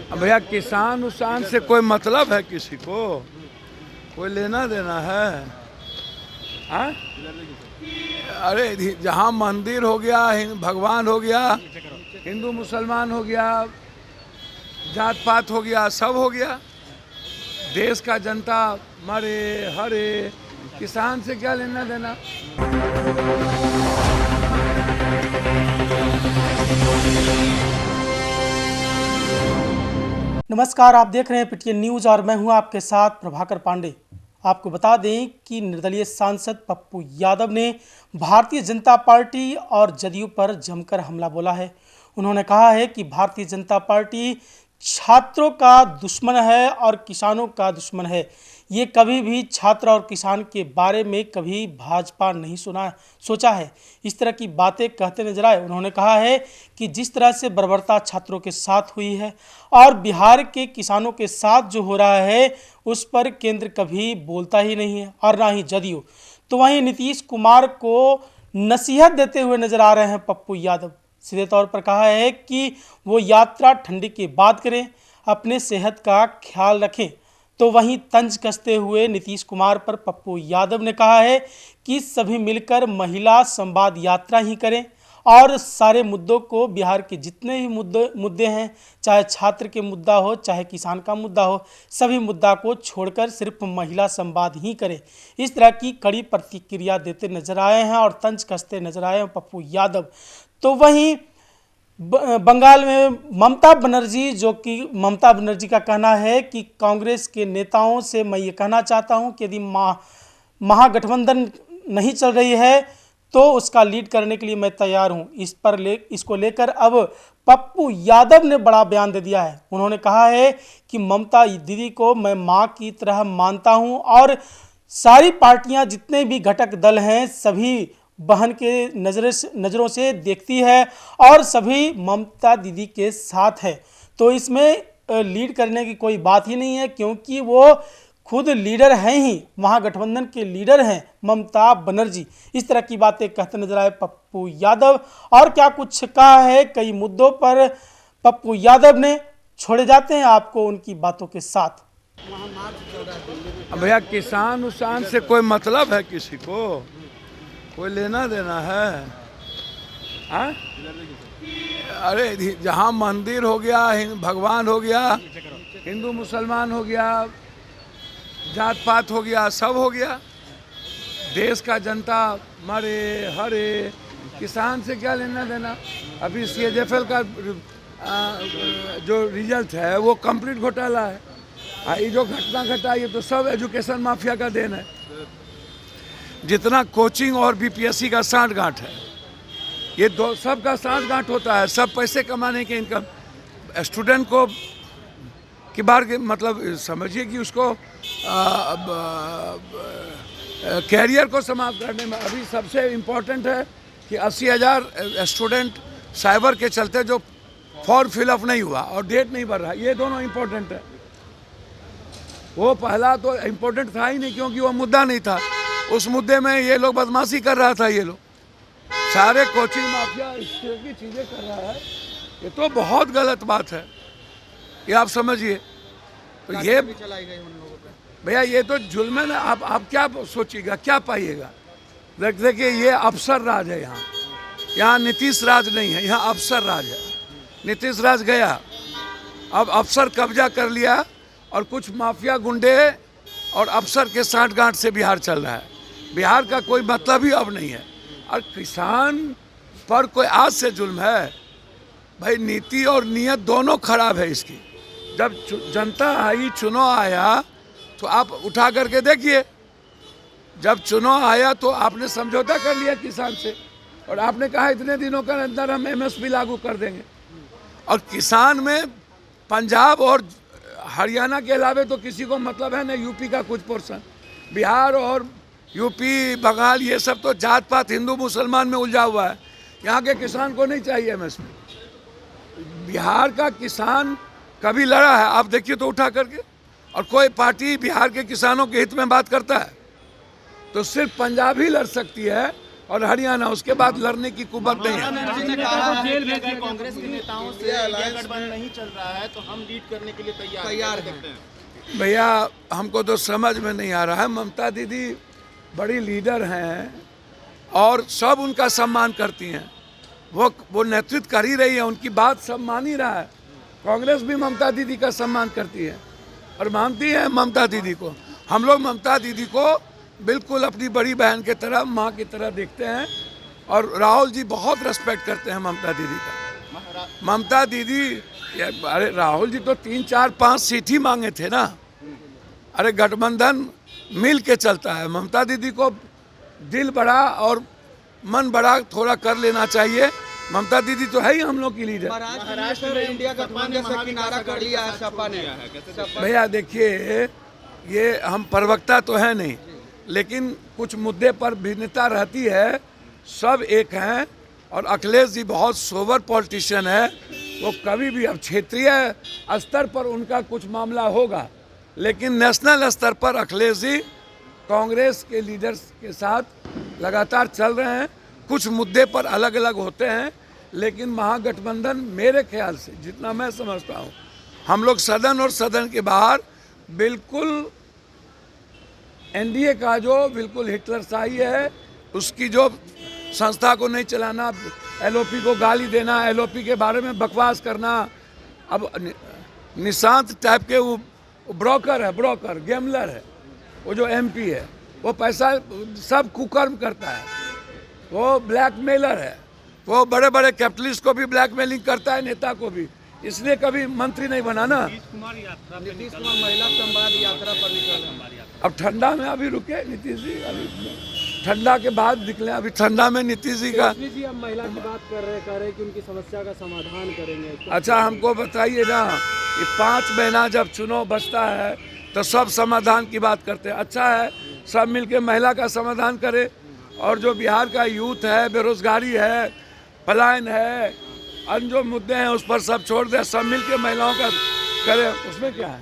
अब भैया किसान उसान से कोई मतलब है किसी को? कोई लेना देना है? हाँ? अरे जहाँ मंदिर हो गया, भगवान हो गया, हिंदू मुसलमान हो गया, जात पात हो गया, सब हो गया। देश का जनता मरे हरे, किसान से क्या लेना देना? नमस्कार, आप देख रहे हैं पीटीएन न्यूज और मैं हूं आपके साथ प्रभाकर पांडे। आपको बता दें कि निर्दलीय सांसद पप्पू यादव ने भारतीय जनता पार्टी और जदयू पर जमकर हमला बोला है। उन्होंने कहा है कि भारतीय जनता पार्टी छात्रों का दुश्मन है और किसानों का दुश्मन है। ये कभी भी छात्र और किसान के बारे में कभी भाजपा नहीं सोचा है। इस तरह की बातें कहते नजर आए। उन्होंने कहा है कि जिस तरह से बर्बरता छात्रों के साथ हुई है और बिहार के किसानों के साथ जो हो रहा है उस पर केंद्र कभी बोलता ही नहीं है और ना ही जदयू। तो वहीं नीतीश कुमार को नसीहत देते हुए नजर आ रहे हैं पप्पू यादव। सीधे तौर पर कहा है कि वो यात्रा ठंडी के बाद करें, अपने सेहत का ख्याल रखें। तो वहीं तंज कसते हुए नीतीश कुमार पर पप्पू यादव ने कहा है कि सभी मिलकर महिला संवाद यात्रा ही करें और सारे मुद्दों को, बिहार के जितने भी मुद्दे हैं, चाहे छात्र के मुद्दा हो चाहे किसान का मुद्दा हो, सभी मुद्दा को छोड़कर सिर्फ महिला संवाद ही करें। इस तरह की कड़ी प्रतिक्रिया देते नजर आए हैं और तंज कसते नजर आए हैं पप्पू यादव। तो वहीं बंगाल में ममता बनर्जी का कहना है कि कांग्रेस के नेताओं से मैं ये कहना चाहता हूं कि यदि महागठबंधन नहीं चल रही है तो उसका लीड करने के लिए मैं तैयार हूं। इसको लेकर अब पप्पू यादव ने बड़ा बयान दे दिया है। उन्होंने कहा है कि ममता दीदी को मैं मां की तरह मानता हूं और सारी पार्टियां जितने भी घटक दल हैं सभी बहन के नज़रों से देखती है और सभी ममता दीदी के साथ है। तो इसमें लीड करने की कोई बात ही नहीं है क्योंकि वो खुद लीडर हैं ही, महागठबंधन के लीडर हैं ममता बनर्जी। इस तरह की बातें कहते नजर आए पप्पू यादव। और क्या कुछ कहा है कई मुद्दों पर पप्पू यादव ने, छोड़े जाते हैं आपको उनकी बातों के साथ। भैया किसान उसान से कोई मतलब है किसी को? कोई लेना देना है? हाँ? अरे जहाँ मंदिर हो गया, भगवान हो गया, हिंदू मुसलमान हो गया, जात पात हो गया, सब हो गया। देश का जनता मरे हरे, किसान से क्या लेना देना? अभी CHFL का जो रिजल्ट है वो कंप्लीट घोटाला है। ये जो घटना घटा ये तो सब एजुकेशन माफिया का देन है। जितना कोचिंग और BPSC का सांठगांठ है, ये दो सब का सांठगांठ होता है। सब पैसे कमाने के इनकम स्टूडेंट को की बार के मतलब समझिए कि उसको कैरियर को समाप्त करने में अभी सबसे इम्पोर्टेंट है कि 80,000 स्टूडेंट साइबर के चलते जो फॉर्म फिलअप नहीं हुआ और डेट नहीं भर रहा, ये दोनों इम्पोर्टेंट है। वो पहला तो इम्पोर्टेंट था ही नहीं क्योंकि वो मुद्दा नहीं था। उस मुद्दे में ये लोग बदमाशी कर रहा था। ये लोग सारे कोचिंग माफिया इस तरह की चीज़ें कर रहा है, ये तो बहुत गलत बात है। ये आप समझिए। तो ये भैया ये तो जुल्म है ना। आप क्या सोचिएगा, क्या पाइएगा? देखिए ये अफसर राज है। यहाँ नीतीश राज नहीं है, यहाँ अफसर राज है। नीतीश राज गया, अब अफसर कब्जा कर लिया और कुछ माफिया गुंडे और अफसर के सांठगांठ से बिहार चल रहा है। बिहार का कोई मतलब ही अब नहीं है। और किसान पर कोई आज से जुल्म है? भाई नीति और नियत दोनों खराब है इसकी। जब जनता आई, चुनाव आया तो आप उठा करके देखिए। जब चुनाव आया तो आपने समझौता कर लिया किसान से और आपने कहा इतने दिनों के अंदर हम MSP लागू कर देंगे। और किसान में पंजाब और हरियाणा के अलावे तो किसी को मतलब है ना। यूपी का कुछ पोर्शन, बिहार और यूपी, बंगाल, ये सब तो जात पात हिंदू मुसलमान में उलझा हुआ है। यहाँ के किसान को नहीं चाहिए MSP। बिहार का किसान कभी लड़ा है आप देखिए तो उठा करके। और कोई पार्टी बिहार के किसानों के हित में बात करता है तो सिर्फ पंजाब ही लड़ सकती है और हरियाणा, उसके बाद लड़ने की कुवत नहीं है। कांग्रेस के नेताओं से गठबंधन नहीं चल रहा है तो हम लीड करने के लिए तैयार हैं। भैया हमको तो समझ में नहीं आ रहा है। ममता दीदी बड़ी लीडर हैं और सब उनका सम्मान करती हैं। वो नेतृत्व कर ही रही है, उनकी बात सब मान ही रहा है। कांग्रेस भी ममता दीदी का सम्मान करती है और मानती है ममता दीदी को। हम लोग ममता दीदी को बिल्कुल अपनी बड़ी बहन की तरह, माँ की तरह देखते हैं और राहुल जी बहुत रेस्पेक्ट करते हैं ममता दीदी का। ममता दीदी, अरे राहुल जी तो 3, 4, 5 सीट ही मांगे थे ना। अरे गठबंधन मिल के चलता है। ममता दीदी को दिल बड़ा और मन बड़ा थोड़ा कर लेना चाहिए। ममता दीदी तो है ही हम लोग की लीडर। महाराष्ट्र में इंडिया गठबंधन से किनारा कर लिया है सपा ने। भैया देखिए, ये हम प्रवक्ता तो है नहीं, लेकिन कुछ मुद्दे पर भिन्नता रहती है। सब एक हैं और अखिलेश जी बहुत सोबर पॉलिटिशियन है। वो कभी भी, अब क्षेत्रीय स्तर पर उनका कुछ मामला होगा, लेकिन नेशनल स्तर पर अखिलेश जी कांग्रेस के लीडर्स के साथ लगातार चल रहे हैं। कुछ मुद्दे पर अलग अलग होते हैं, लेकिन महागठबंधन मेरे ख्याल से, जितना मैं समझता हूँ, हम लोग सदन और सदन के बाहर बिल्कुल एनडीए का जो बिल्कुल हिटलरशाही है, उसकी जो संस्था को नहीं चलाना, एलओपी को गाली देना, एलओपी के बारे में बकवास करना। अब निशांत टाइप के वो ब्रोकर है, ब्रोकर गैमलर है, वो जो एमपी है, वो पैसा सब कुकर्म करता है, वो ब्लैकमेलर है, वो बड़े बड़े कैपिटलिस्ट को भी ब्लैकमेलिंग करता है, नेता को भी, इसलिए कभी मंत्री नहीं बना ना। नीतीश कुमार महिला संवाद यात्रा पर निकले। अब ठंडा में अभी रुके नीतीश जी, अभी ठंडा के बाद निकले। अभी ठंडा में नीतीश जी का, जी अब महिला की बात कर रहे कि उनकी समस्या का समाधान करेंगे। अच्छा हमको बताइए ना, कि 5 महीना जब चुनाव बचता है तो सब समाधान की बात करते हैं। अच्छा है, सब मिलके महिला का समाधान करे, और जो बिहार का यूथ है, बेरोजगारी है, पलायन है, अन्य जो मुद्दे हैं उस पर सब छोड़ दे, सब मिलके महिलाओं का करे, उसमें क्या है।